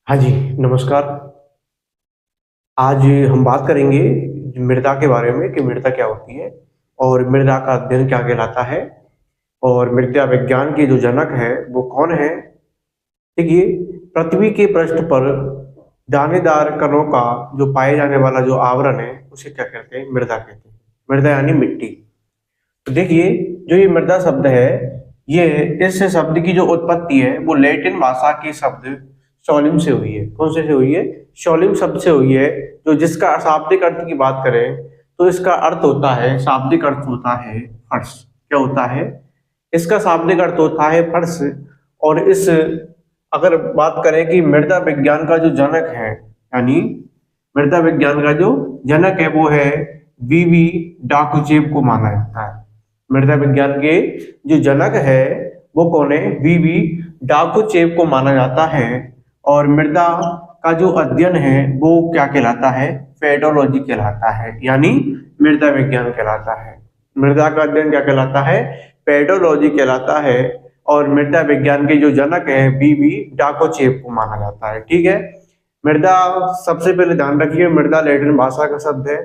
हाँ जी, नमस्कार। आज हम बात करेंगे मृदा के बारे में कि मृदा क्या होती है और मृदा का अध्ययन क्या कहलाता है और मृदा विज्ञान के जो जनक है वो कौन है। देखिए, पृथ्वी के पृष्ठ पर दानेदार कणों का जो पाए जाने वाला जो आवरण है उसे क्या कहते हैं? मृदा कहते हैं। मृदा यानी मिट्टी। तो देखिए, जो ये मृदा शब्द है, ये इस शब्द की जो उत्पत्ति है वो लैटिन भाषा के शब्द शॉलिम से हुई है। कौन से हुई है? शॉलिम शब्द से हुई है। जो जिसका शाब्दिक अर्थ की बात करें तो इसका अर्थ होता है, शाब्दिक अर्थ होता है फर्श। क्या होता है? इसका शाब्दिक अर्थ होता है फर्श। और इस अगर बात करें कि मृदा विज्ञान का जो जनक है, यानी मृदा विज्ञान का जो जनक है वो है वीवी डाकुचेव को माना जाता है। मृदा विज्ञान के जो जनक है वो कौन है? वीवी डाकुचेव को माना जाता है। और मृदा का जो अध्ययन है वो क्या कहलाता है? पेडोलॉजी कहलाता है, यानी मृदा विज्ञान कहलाता है। मृदा का अध्ययन क्या कहलाता है? पेडोलॉजी कहलाता है। और मृदा विज्ञान के जो जनक है वीवी डाकोचेव को माना जाता है। ठीक है। मृदा, सबसे पहले ध्यान रखिए, मृदा लैटिन भाषा का शब्द है,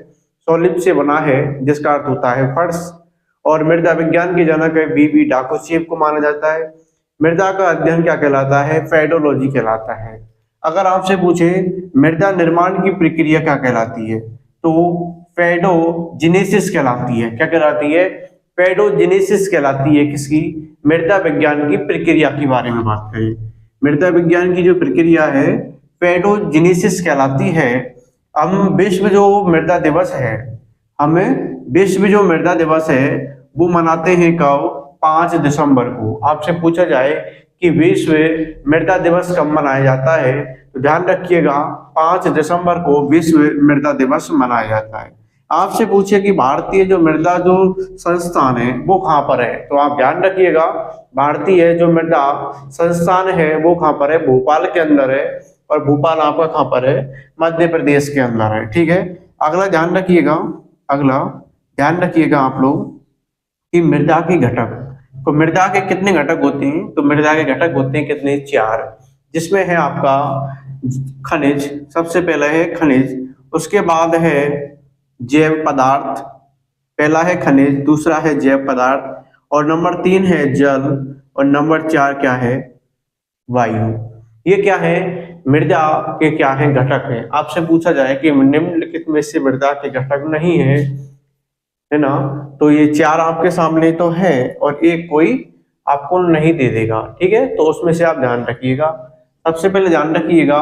सॉलिड से बना है जिसका अर्थ होता है फर्श। और मृदा विज्ञान के जनक है वीवी डाकोचेव को माना जाता है। मृदा का अध्ययन क्या कहलाता है? पेडोलॉजी कहलाता है। अगर आपसे पूछे मृदा निर्माण की प्रक्रिया क्या कहलाती है तो पेडोजेनेसिस कहलाती है। क्या कहलाती है? पेडोजेनेसिस कहलाती है। किसकी? मृदा विज्ञान की प्रक्रिया के बारे में बात करें, मृदा विज्ञान की जो प्रक्रिया है पेडोजेनेसिस कहलाती है। हम विश्व जो मृदा दिवस है, हमें विश्व जो मृदा दिवस है वो मनाते हैं कब? 5 दिसंबर को। आपसे पूछा जाए कि विश्व मृदा दिवस कब मनाया जाता है तो ध्यान रखिएगा 5 दिसंबर को विश्व मृदा दिवस मनाया जाता है। आपसे पूछे कि भारतीय जो मृदा जो संस्थान है वो कहाँ पर है तो आप ध्यान रखिएगा भारतीय जो मृदा संस्थान है वो कहाँ पर है? भोपाल के अंदर है। और भोपाल आपका कहाँ पर है? मध्य प्रदेश के अंदर है। ठीक है। अगला ध्यान रखिएगा, अगला ध्यान रखिएगा आप लोग कि मृदा के घटक। तो मृदा के कितने घटक होते हैं? तो मृदा के घटक होते हैं कितने? 4। जिसमें है आपका खनिज, सबसे पहला है खनिज, उसके बाद है जैव पदार्थ। पहला है खनिज, दूसरा है जैव पदार्थ, और नंबर 3 है जल, और नंबर 4 क्या है? वायु। ये क्या है? मृदा के क्या है? घटक है। आपसे पूछा जाए कि निम्नलिखित में से मृदा के घटक नहीं है ना, तो ये 4 आपके सामने तो है और एक कोई आपको नहीं दे देगा। ठीक है, तो उसमें से आप ध्यान रखिएगा। सबसे पहले ध्यान रखिएगा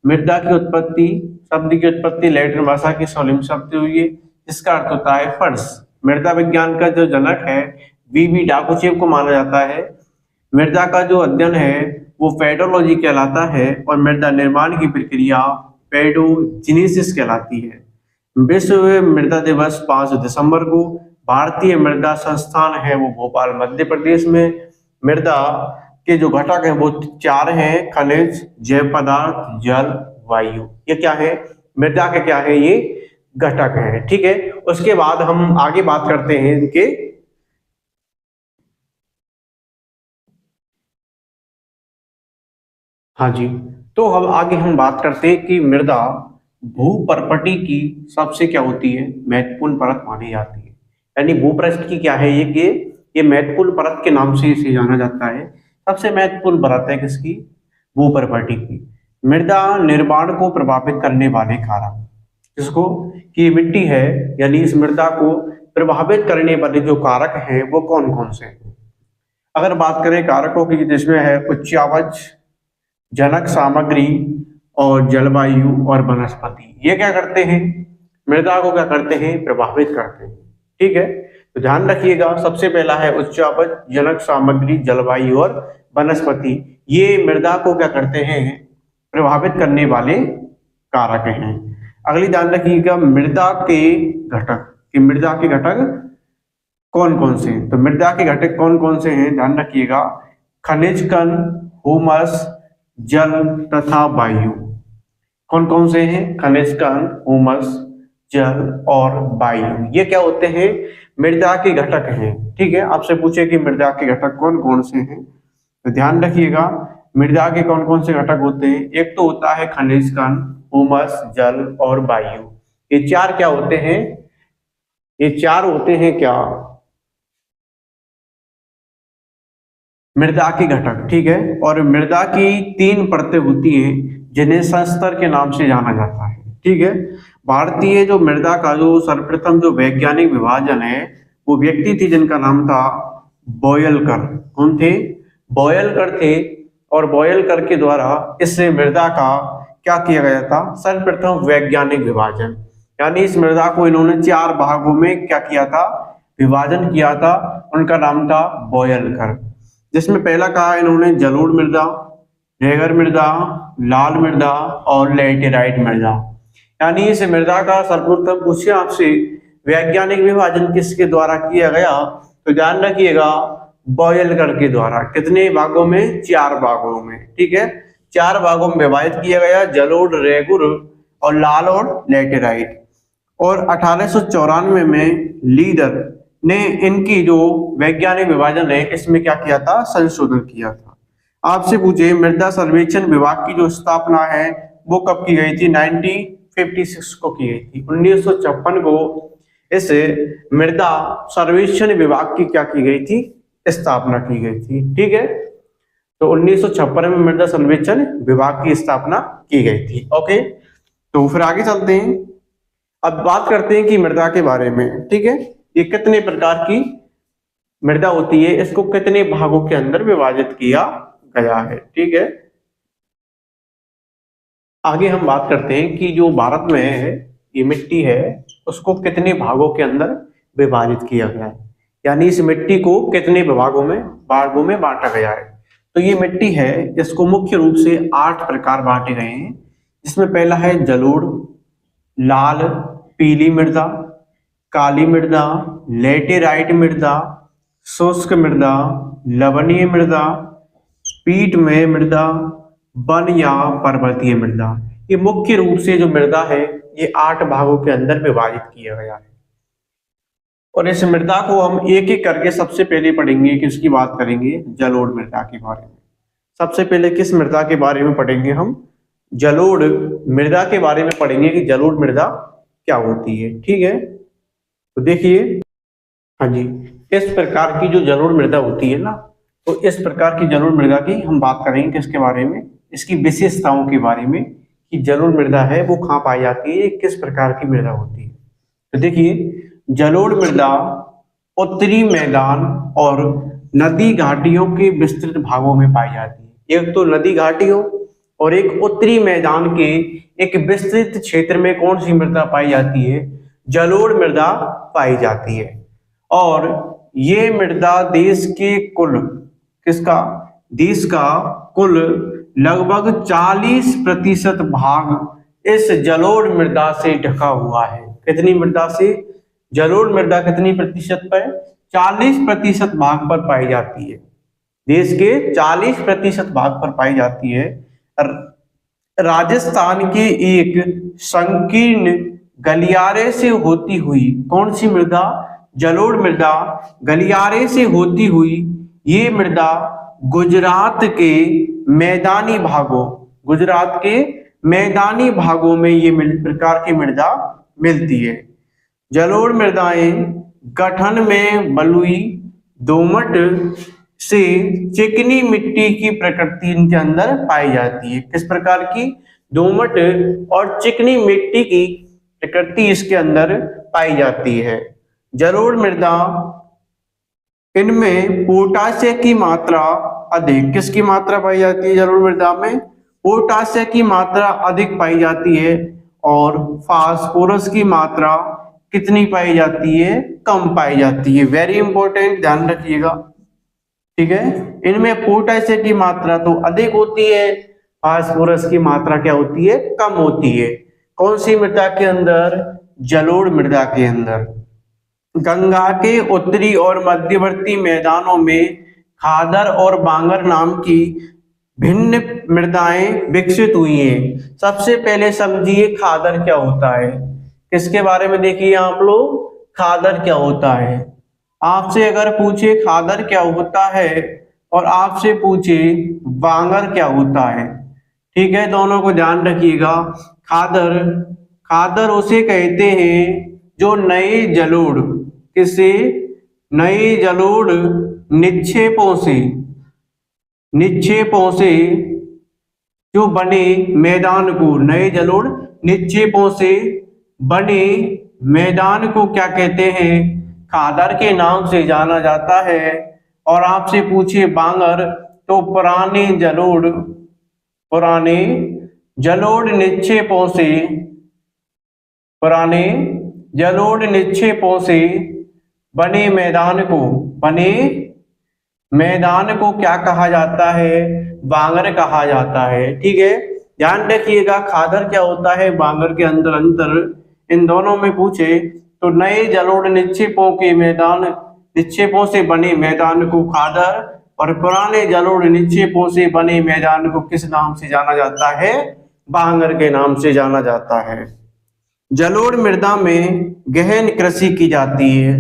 मृदा की उत्पत्ति, शब्द की उत्पत्ति लैटिन भाषा की शॉलिम शब्द हुई है जिसका अर्थ होता है फर्श। मृदा विज्ञान का जो जनक है वीवी डाकुचेव को माना जाता है। मृदा का जो अध्ययन है वो पेडोलॉजी कहलाता है। और मृदा निर्माण की प्रक्रिया पेडोजेनेसिस कहलाती है। विश्व मृदा दिवस 5 दिसंबर को। भारतीय मृदा संस्थान है वो भोपाल मध्य प्रदेश में। मृदा के जो घटक हैं वो 4 हैं, खनिज, जैव पदार्थ, जल, वायु। ये क्या है? मृदा के क्या है? ये घटक हैं। ठीक है। उसके बाद हम आगे बात करते हैं इनके। हाँ जी, तो हम बात करते हैं कि मृदा भूपर्पटी की सबसे क्या होती है? महत्वपूर्ण परत मानी जाती है। यानी भूपृष्ठ की क्या है ये महत्वपूर्ण परत के नाम से इसे जाना जाता है। सबसे महत्वपूर्ण परत है किसकी? भूपर्पटी की। मृदा निर्माण को प्रभावित करने वाले कारक, जिसको कि मिट्टी है, यानी इस मृदा को प्रभावित करने वाले जो कारक हैं वो कौन कौन से हैं? अगर बात करें कारकों की, जिसमें है उच्चावच, जनक सामग्री, और जलवायु और वनस्पति। ये क्या करते हैं? मृदा को क्या करते हैं? प्रभावित करते हैं। ठीक है, तो ध्यान रखिएगा सबसे पहला है उच्चावच, जनक सामग्री, जलवायु और वनस्पति। ये मृदा को क्या करते हैं? प्रभावित करने वाले कारक हैं। अगली ध्यान रखिएगा मृदा के घटक, कि मृदा के घटक कौन कौन से हैं। तो मृदा के घटक कौन कौन से हैं? ध्यान रखिएगा खनिज कण, हुमस, जल तथा वायु। कौन कौन से हैं? खनिज कण, हुमस, जल और वायु। ये क्या होते हैं? मृदा के घटक हैं। ठीक है, आपसे पूछे कि मृदा के घटक कौन कौन से हैं तो ध्यान रखिएगा मृदा के कौन कौन से घटक होते हैं? एक तो होता है खनिज कण, हुमस, जल और वायु। ये चार क्या होते हैं? ये चार होते हैं क्या? मृदा के घटक, ठीक है। और मृदा की 3 परतें होती हैं जिन्हें संस्तर के नाम से जाना जाता है, ठीक है। भारतीय जो मृदा का जो सर्वप्रथम जो वैज्ञानिक विभाजन है, वो व्यक्ति थे जिनका नाम था बॉयलकर। कौन थे? बॉयलकर थे। और बॉयलकर के द्वारा इस मृदा का क्या किया गया था? सर्वप्रथम वैज्ञानिक विभाजन, यानी इस मृदा को इन्होंने 4 भागों में क्या किया था? विभाजन किया था। उनका नाम था बॉयलकर। जिसमें पहला कहा इन्होंने जलोढ़ मृदा, रेगर मृदा, लाल मृदा और लैटेराइट मृदा। यानी इस मृदा का सर्वप्रथम पूछे आपसे वैज्ञानिक विभाजन किसके द्वारा किया गया, तो ध्यान रखिएगा बॉयलकर के द्वारा। कितने भागों में? 4 भागों में, ठीक है। 4 भागों में विभाजित किया गया, जलोढ़, रेगुर और लाल और लैटेराइट। और 1894 में लीडर ने इनकी जो वैज्ञानिक विभाजन है इसमें क्या किया था? संशोधन किया था। आपसे पूछे मृदा सर्वेक्षण विभाग की जो स्थापना है वो कब की गई थी? 1956 को की गई थी। 1956 को इस मृदा सर्वेक्षण विभाग की क्या की गई थी? स्थापना की गई थी, ठीक है। तो 1956 में मृदा सर्वेक्षण विभाग की स्थापना की गई थी। ओके, तो फिर आगे चलते हैं। अब बात करते हैं कि मृदा के बारे में, ठीक है। ये कितने प्रकार की मृदा होती है, इसको कितने भागों के अंदर विभाजित किया गया है, ठीक है। आगे हम बात करते हैं कि जो भारत में है ये मिट्टी है उसको कितने भागों के अंदर विभाजित किया गया है, यानी इस मिट्टी को कितने भागों में बांटा गया है। तो ये मिट्टी है इसको मुख्य रूप से 8 प्रकार बांटे गए हैं, जिसमें पहला है जलोढ़, लाल पीली मृदा, काली मृदा, लैटेराइट मृदा, शुष्क मृदा, लवणीय मृदा, पीठमय मृदा, वन या पर्वतीय मृदा। ये मुख्य रूप से जो मृदा है ये 8 भागों के अंदर विभाजित किया गया है। और इस मृदा को हम एक एक करके सबसे पहले पढ़ेंगे, किसकी बात करेंगे? जलोढ़ मृदा के बारे में। सबसे पहले किस मृदा के बारे में पढ़ेंगे? हम जलोढ़ मृदा के बारे में पढ़ेंगे कि जलोढ़ मृदा क्या होती है, ठीक है। तो देखिए, हाँ जी, इस प्रकार की जो जलोढ़ मृदा होती है ना, तो इस प्रकार की जलोढ़ मृदा की हम बात करेंगे किसके बारे में? इसकी विशेषताओं के बारे में कि जलोढ़ मृदा है वो कहाँ पाई जाती है, किस प्रकार की मृदा होती है। तो देखिए, जलोढ़ मृदा उत्तरी मैदान और नदी घाटियों के विस्तृत भागों में पाई जाती है। एक तो नदी घाटियों और एक उत्तरी मैदान के एक विस्तृत क्षेत्र में कौन सी मृदा पाई जाती है? जलोढ़ मृदा पाई जाती है। और ये मृदा देश का कुल लगभग 40% भाग इस जलोढ़ मृदा से ढका हुआ है। कितनी मृदा से? जलोढ़ मृदा कितनी प्रतिशत पर? 40% भाग पर पाई जाती है। देश के 40% भाग पर पाई जाती है। राजस्थान के एक संकीर्ण गलियारे से होती हुई कौन सी मृदा? जलोढ़ मृदा गलियारे से होती हुई ये मृदा गुजरात के मैदानी भागों में ये प्रकार की मृदा मिलती है। जलोढ़ मृदाएं गठन में बलुई, दोमट से चिकनी मिट्टी की प्रकृति इनके अंदर पाई जाती है। किस प्रकार की? दोमट और चिकनी मिट्टी की प्रकृति इसके अंदर पाई जाती है। जलोढ़ मृदा इनमें पोटासियम की मात्रा अधिक, किसकी मात्रा पाई जाती है? जलोढ़ मृदा में पोटासियम की मात्रा अधिक पाई जाती है। और फास्फोरस की मात्रा कितनी पाई जाती है? कम पाई जाती है। वेरी इंपॉर्टेंट, ध्यान रखिएगा, ठीक है। इनमें पोटासियम की मात्रा तो अधिक होती है, फास्फोरस की मात्रा क्या होती है? कम होती है। कौन सी मृदा के अंदर? जलोढ़ मृदा के अंदर। गंगा के उत्तरी और मध्यवर्ती मैदानों में खादर और बांगर नाम की भिन्न मृदाएं विकसित हुई हैं। सबसे पहले समझिए खादर क्या होता है। किसके बारे में देखिए आप लोग, खादर क्या होता है। आपसे अगर पूछे खादर क्या होता है और आपसे पूछे बांगर क्या होता है। ठीक है, दोनों को ध्यान रखिएगा। खादर, खादर उसे कहते हैं जो नए जलोढ़, किसे, नए जलोढ़ निक्षेपों से, निक्षेपों से जो बने मैदान को, नए जलोढ़ निक्षेपों से बने मैदान को क्या कहते हैं, खादर के नाम से जाना जाता है। और आपसे पूछे बांगर तो पुराने जलोढ़, पुराने जलोढ़ निक्षेपों से, पुराने जलोढ़ निक्षेपों से बने मैदान को, बने मैदान को क्या कहा जाता है, बांगर कहा जाता है। ठीक है, ध्यान रखिएगा खादर क्या होता है, बांगर के अंदर अंतर इन दोनों में पूछे तो नए जलोढ़ निक्षेपों के मैदान, निक्षेपों से बने मैदान को खादर और पुराने जलोढ़ निक्षेपों से बने मैदान को किस नाम से जाना जाता है, बांगर के नाम से जाना जाता है। जलोढ़ मृदा में गहन कृषि की जाती है।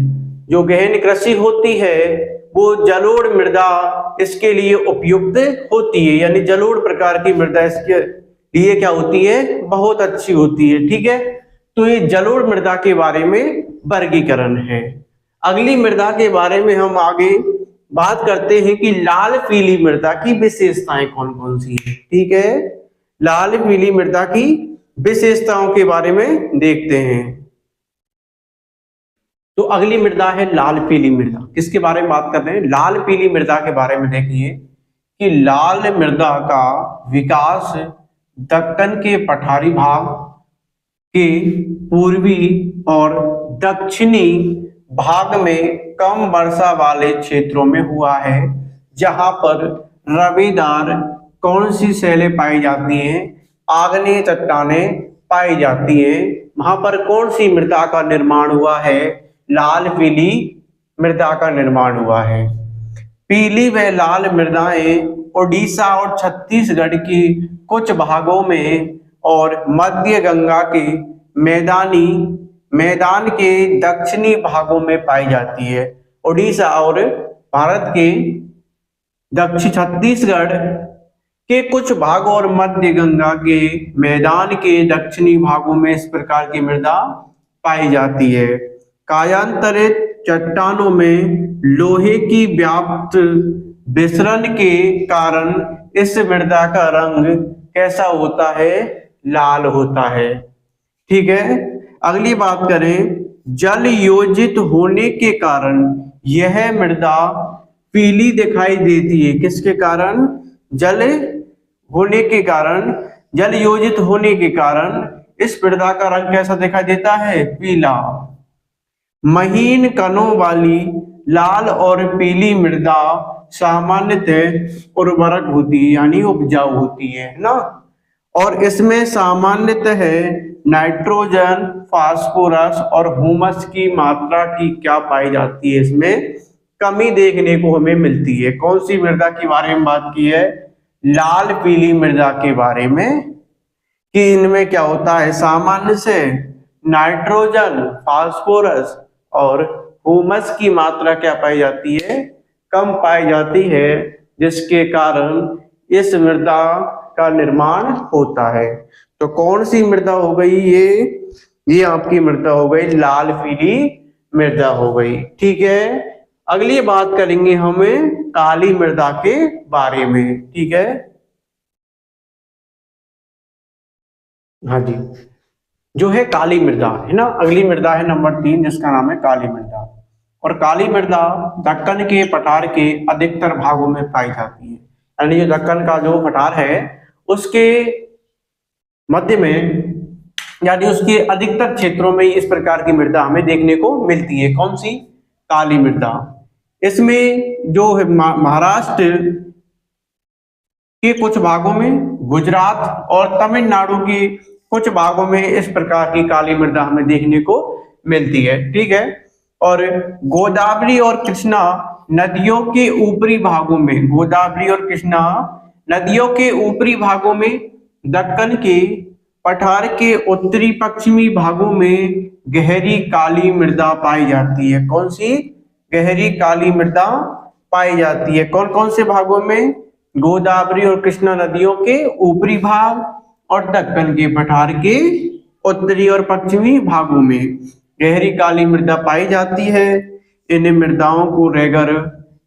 जो गहन कृषि होती है वो जलोढ़ मृदा इसके लिए उपयुक्त होती है, यानी जलोढ़ प्रकार की मृदा इसके लिए क्या होती है, बहुत अच्छी होती है। ठीक है, तो ये जलोढ़ मृदा के बारे में वर्गीकरण है। अगली मृदा के बारे में हम आगे बात करते हैं कि लाल पीली मृदा की विशेषताएं कौन कौन सी है। ठीक है, लाल पीली मृदा की विशेषताओं के बारे में देखते हैं। तो अगली मृदा है लाल पीली मृदा। किसके बारे में बात कर रहे हैं, लाल पीली मृदा के बारे में देखिए कि लाल मृदा का विकास दक्कन के पठारी भाग के पूर्वी और दक्षिणी भाग में कम वर्षा वाले क्षेत्रों में हुआ है, जहां पर रवेदार कौन सी शैलें पाई जाती हैं, आग्नेय चट्टानें पाई जाती हैं। वहां पर कौन सी मृदा का निर्माण हुआ है, लाल पीली मृदा का निर्माण हुआ है। पीली व लाल मृदाएं ओडिशा और छत्तीसगढ़ की कुछ भागों में और मध्य गंगा के मैदान के दक्षिणी भागों में पाई जाती है। ओडिशा और भारत के दक्षिण छत्तीसगढ़ के कुछ भागों और मध्य गंगा के मैदान के दक्षिणी भागों में इस प्रकार की मृदा पाई जाती है। कायांतरित चट्टानों में लोहे की व्याप्त विसरण के कारण इस मृदा का रंग कैसा होता है, लाल होता है। ठीक है, अगली बात करें, जल योजित होने के कारण यह मृदा पीली दिखाई देती है। किसके कारण, जल होने के कारण, जल योजित होने के कारण इस मृदा का रंग कैसा दिखाई देता है, पीला। महीन कणों वाली लाल और पीली मृदा सामान्यतः उर्वरक होती है, यानी उपजाऊ होती है ना, और इसमें सामान्यतः नाइट्रोजन, फास्फोरस और ह्यूमस की मात्रा की क्या पाई जाती है, इसमें कमी देखने को हमें मिलती है। कौन सी मृदा के बारे में बात की है, लाल पीली मृदा के बारे में, कि इनमें क्या होता है, सामान्य से नाइट्रोजन, फास्फोरस और ह्यूमस की मात्रा क्या पाई जाती है, कम पाई जाती है, जिसके कारण इस मृदा का निर्माण होता है। तो कौन सी मृदा हो गई ये आपकी मृदा हो गई लाल पीली मृदा हो गई। ठीक है, अगली बात करेंगे हमें काली मृदा के बारे में। ठीक है, हाँ जी, जो है काली मृदा है ना, अगली मृदा है नंबर 3 जिसका नाम है काली मृदा। और काली मृदा दक्कन के पठार के अधिकतर भागों में पाई जाती है, यानी जो दक्कन का जो पठार है उसके मध्य में, यानी उसके अधिकतर क्षेत्रों में इस प्रकार की मृदा हमें देखने को मिलती है। कौन सी, काली मृदा। इसमें जो है महाराष्ट्र के कुछ भागों में, गुजरात और तमिलनाडु के कुछ भागों में इस प्रकार की काली मृदा हमें देखने को मिलती है। ठीक है, और गोदावरी और कृष्णा नदियों के ऊपरी भागों में, गोदावरी और कृष्णा नदियों के ऊपरी भागों में, दक्कन के पठार के उत्तरी पश्चिमी भागों में गहरी काली मृदा पाई जाती है। कौन सी, गहरी काली मृदा पाई जाती है। कौन कौन से भागों में? गोदावरी और कृष्णा नदियों के ऊपरी भाग और दक्कन के पठार के उत्तरी और पश्चिमी भागों में गहरी काली मृदा पाई जाती है। इन मृदाओं को रेगर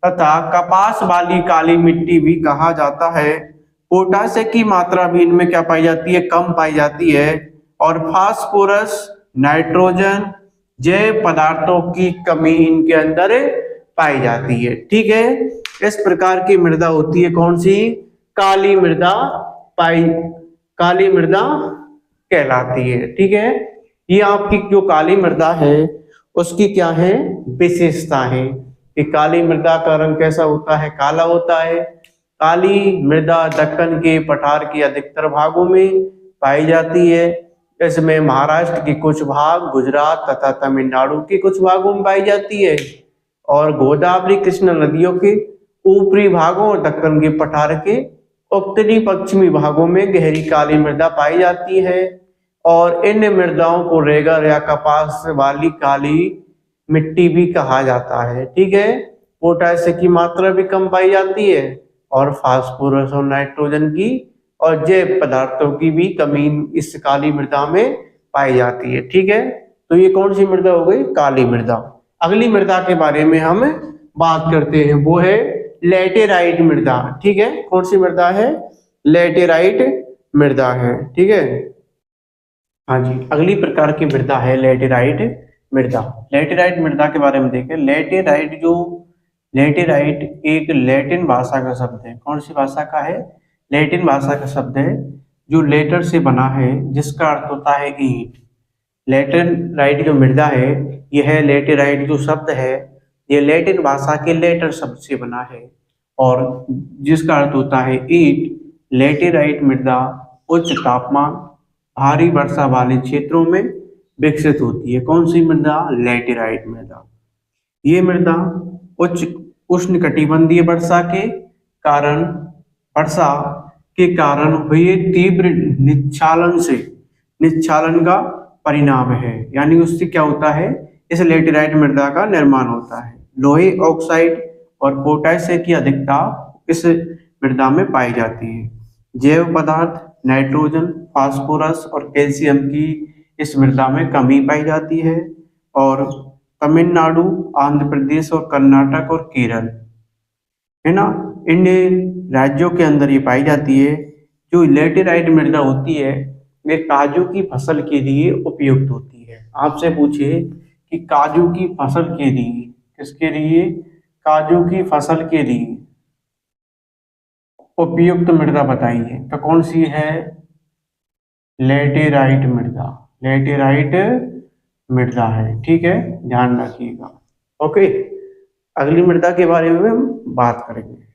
तथा कपास वाली काली मिट्टी भी कहा जाता है। पोटाश की मात्रा भी इनमें क्या पाई जाती है? कम पाई जाती है। और फास्फोरस, नाइट्रोजन, जैव पदार्थों की कमी इनके अंदर पाई जाती है। ठीक है, इस प्रकार की मृदा होती है कौन सी? काली मृदा काली मृदा कहलाती है। ठीक है, ये आपकी जो काली मृदा है उसकी क्या है? विशेषता है कि काली मृदा का रंग कैसा होता है? काला होता है। काली मृदा दक्कन के पठार के अधिकतर भागों में पाई जाती है। इसमें महाराष्ट्र के कुछ भाग, गुजरात तथा तमिलनाडु के कुछ भागों में पाई जाती है। और गोदावरी कृष्णा नदियों के ऊपरी भागों और दक्कन के पठार के उत्तरी पश्चिमी भागों में गहरी काली मृदा पाई जाती है। और इन मृदाओं को रेगर या कपास वाली काली मिट्टी भी कहा जाता है। ठीक है, पोटाश की मात्रा भी कम पाई जाती है और फास्फोरस और नाइट्रोजन की और जैव पदार्थों की भी कमी इस काली मृदा में पाई जाती है। ठीक है, तो ये कौन सी मृदा हो गई? काली मृदा। अगली मृदा के बारे में हम बात करते हैं, वो है लैटेराइट मृदा। ठीक है, कौन सी मृदा है? लैटेराइट मृदा है। ठीक है, हाँ जी, अगली प्रकार की मृदा है लैटेराइट मृदा। लैटेराइट मृदा के बारे में देखें। लैटेराइट एक लैटिन भाषा का शब्द है। कौन सी भाषा का है? लैटिन भाषा का शब्द है जो लेटर से बना है, जिसका अर्थ होता है ईंट। लैटेराइट जो मृदा है, यह लैटेराइट जो शब्द है ये लैटिन भाषा के लेटर शब्द से बना है और जिसका अर्थ होता है ईंट। लैटेराइट मृदा उच्च तापमान, भारी वर्षा वाले क्षेत्रों में विकसित होती है। कौन सी मृदा? लैटेराइट मृदा। ये मृदा उच्च उष्णकटिबंधीय वर्षा के कारण हुए तीव्र निच्छालन का परिणाम है। यानी उससे क्या होता है? इस लैटेराइट मृदा का निर्माण होता है। लोहे ऑक्साइड और पोटेशियम की अधिकता इस मृदा में पाई जाती है। जैव पदार्थ नाइट्रोजन, फास्फोरस और कैल्शियम की इस मृदा में कमी पाई जाती है। और तमिलनाडु, आंध्र प्रदेश और कर्नाटक और केरल, है ना, इन राज्यों के अंदर ये पाई जाती है। जो लैटेराइट मृदा होती है ये काजू की फसल के लिए उपयुक्त होती है। आपसे पूछे कि काजू की फसल के लिए, किसके लिए? काजू की फसल के लिए उपयुक्त मृदा बताइए, तो कौन सी है? लैटेराइट मृदा। लैटेराइट मृदा है। ठीक है, ध्यान रखिएगा। ओके, अगली मृदा के बारे में हम बात करेंगे।